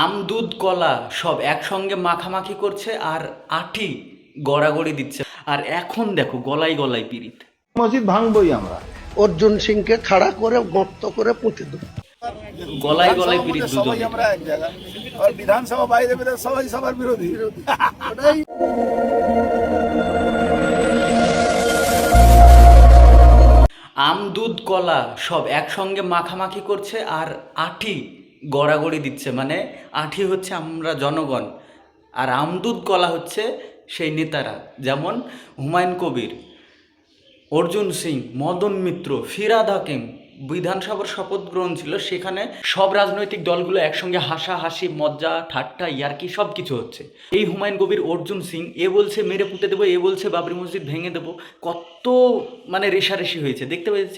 আম দুধ কলা সব একসঙ্গে মাখামাখি করছে আর আঁটি গড়াগড়ি দিচ্ছে। আর এখন দেখো গলায় গলায় পিরিত। মসজিদ ভাঙবই আমরা। অর্জুন সিংকে খাড়া করে গর্ত করে পুঁতে দেবো। গলায় গলায় পিরিত সবাই দুজনে। আমরা এক জায়গায়, আর বিধানসভা বাইরে বেরোয় সবাই সবার বিরোধী। ওটাই আম দুধ কলা সব একসঙ্গে মাখামাখি করছে আর আঁটি গড়াগড়ি দিচ্ছে, মানে আঁটি হচ্ছে আমরা জনগণ, আর আম দুধ কলা হচ্ছে সেই নেতারা, যেমন হুমায়ুন কবির, অর্জুন সিং, মদন মিত্র, ফিরহাদ হাকিম। বিধানসভার শপথ গ্রহণ ছিল, সেখানে সব রাজনৈতিক দলগুলো একসঙ্গে হাসাহাসি, মজা, ঠাট্টা, ইয়ার্কি সব কিছু হচ্ছে। এই হুমায়ুন কবির, অর্জুন সিং, এ বলছে মেরে পুঁতে দেবো, এ বলছে বাবরি মসজিদ ভেঙে দেবো, কত মানে রেষারেষি হয়েছে দেখতে পেয়েছ।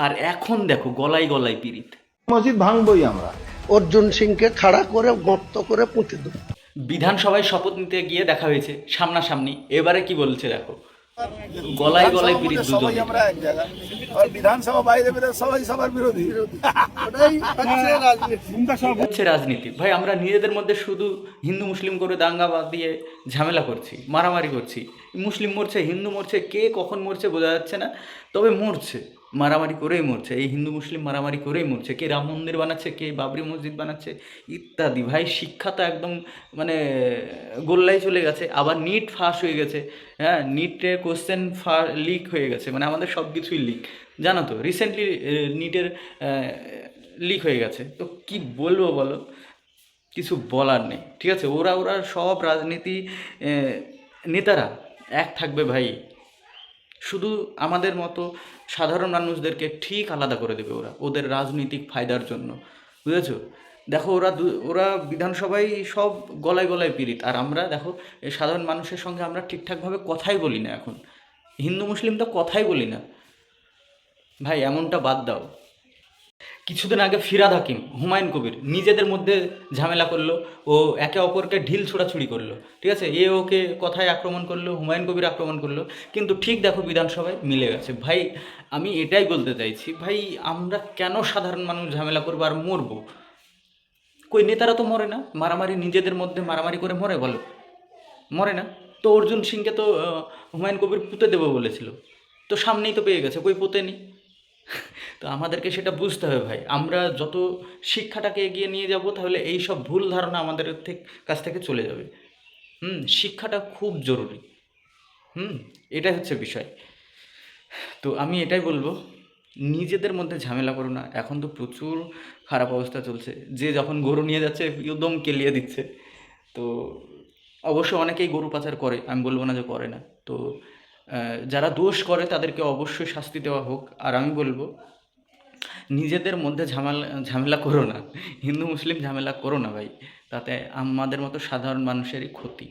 আর এখন দেখো গলায় গলায় পিরিত। মসজিদ ভাঙবই আমরা। অর্জুন সিংকে খাড়া করে গর্ত করে পুঁতে দেবো। বিধানসভায় শপথ নিতে গিয়ে দেখা হয়েছে সামনাসামনি, এবারে কি বলছে দেখো, গলায় গলায় পিরিত সবাই দুজনে। আমরা এক জায়গায়, আর বিধানসভা বাইরে বেরোয় সবাই সবার বিরোধী। ওটাই হচ্ছে রাজনীতি। হচ্ছে রাজনীতি ভাই। আমরা নিজেদের মধ্যে শুধু হিন্দু মুসলিম করে দাঙ্গা বাদ দিয়ে ঝামেলা করছি, মারামারি করছি। মুসলিম মরছে, হিন্দু মরছে, কে কখন মরছে বোঝা যাচ্ছে না, তবে মরছে, মারামারি করেই মরছে। এই হিন্দু মুসলিম মারামারি করেই মরছে, কে রাম মন্দির বানাচ্ছে, কে বাবরি মসজিদ বানাচ্ছে ইত্যাদি। ভাই শিক্ষা তো একদম মানে গোল্লায় চলে গেছে। আবার নিট ফাঁস হয়ে গেছে, হ্যাঁ, নিটের কোশ্চেন লিক হয়ে গেছে, মানে আমাদের সব কিছুই লিক, জানো তো। রিসেন্টলি নিটের লিক হয়ে গেছে, তো কি বলবো বলো, কিছু বলার নেই। ঠিক আছে, ওরা ওরা সব রাজনীতি নেতারা এক থাকবে ভাই, শুধু আমাদের মতো সাধারণ মানুষদেরকে ঠিক আলাদা করে দেবে ওরা, ওদের রাজনৈতিক ফায়দার জন্য, বুঝেছো। দেখো ওরা বিধানসভায় সব গলায় গলায় পীড়িত, আর আমরা দেখো এই সাধারণ মানুষের সঙ্গে আমরা ঠিকঠাকভাবে কথাই বলি না এখন। হিন্দু মুসলিম তো কথাই বলি না ভাই, এমনটা বাদ দাও। কিছুদিন আগে ফিরহাদ হাকিম, হুমায়ুন কবির নিজেদের মধ্যে ঝামেলা করলো, ও একে অপরকে ঢিল ছোড়াছুড়ি করলো, ঠিক আছে, এ ওকে কথায় আক্রমণ করলো, হুমায়ুন কবির আক্রমণ করলো, কিন্তু ঠিক দেখো বিধানসভায় মিলে গেছে। ভাই আমি এটাই বলতে চাইছি, ভাই আমরা কেন সাধারণ মানুষ ঝামেলা করবো আর মরবো? কই নেতারা তো মরে না, মারামারি নিজেদের মধ্যে মারামারি করে মরে, বলো মরে না। তো অর্জুন সিংকে তো হুমায়ুন কবির পুঁতে দেবো বলেছিল, তো সামনেই তো পেয়ে গেছে, কই পুঁতেনি। তো আমাদেরকে সেটা বুঝতে হবে ভাই। আমরা যত শিক্ষাটাকে এগিয়ে নিয়ে যাব, তাহলে এই সব ভুল ধারণা আমাদের কাছ থেকে চলে যাবে। শিক্ষাটা খুব জরুরি। এটাই হচ্ছে বিষয়। তো আমি এটাই বলবো, নিজেদের মধ্যে ঝামেলা করো না। এখন তো প্রচুর খারাপ অবস্থা চলছে, যে যখন গরু নিয়ে যাচ্ছে একদম কেলিয়ে দিচ্ছে। তো অবশ্য অনেকেই গরু পাচার করে, আমি বলবো না যে করে না। তো যারা দোষ করে তাদেরকে অবশ্যই শাস্তি দেওয়া হোক। আর আমি বলবো, নিজেদের মধ্যে ঝামেলা ঝামেলা করো না, হিন্দু মুসলিম ঝামেলা করো না ভাই, তাতে আমাদের মতো সাধারণ মানুষেরই ক্ষতি।